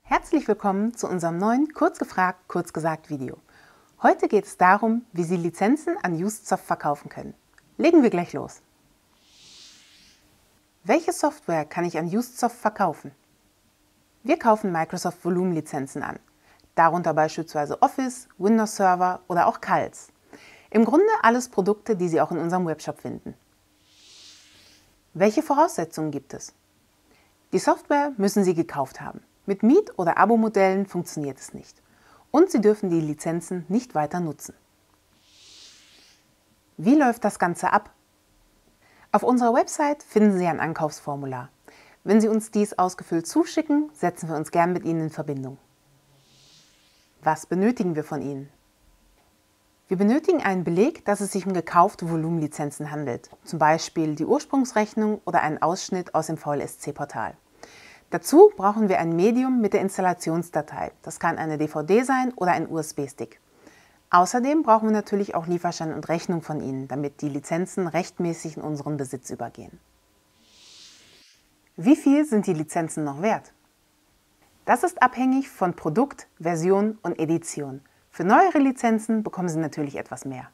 Herzlich willkommen zu unserem neuen Kurz gefragt, kurz gesagt Video. Heute geht es darum, wie Sie Lizenzen an UsedSoft verkaufen können. Legen wir gleich los. Welche Software kann ich an UsedSoft verkaufen? Wir kaufen Microsoft Volumenlizenzen an, darunter beispielsweise Office, Windows Server oder auch CALs. Im Grunde alles Produkte, die Sie auch in unserem Webshop finden. Welche Voraussetzungen gibt es? Die Software müssen Sie gekauft haben. Mit Miet- oder Abo-Modellen funktioniert es nicht. Und Sie dürfen die Lizenzen nicht weiter nutzen. Wie läuft das Ganze ab? Auf unserer Website finden Sie ein Ankaufsformular. Wenn Sie uns dies ausgefüllt zuschicken, setzen wir uns gern mit Ihnen in Verbindung. Was benötigen wir von Ihnen? Wir benötigen einen Beleg, dass es sich um gekaufte Volumenlizenzen handelt, zum Beispiel die Ursprungsrechnung oder einen Ausschnitt aus dem VLSC-Portal. Dazu brauchen wir ein Medium mit der Installationsdatei. Das kann eine DVD sein oder ein USB-Stick. Außerdem brauchen wir natürlich auch Lieferschein und Rechnung von Ihnen, damit die Lizenzen rechtmäßig in unseren Besitz übergehen. Wie viel sind die Lizenzen noch wert? Das ist abhängig von Produkt, Version und Edition. Für neuere Lizenzen bekommen Sie natürlich etwas mehr.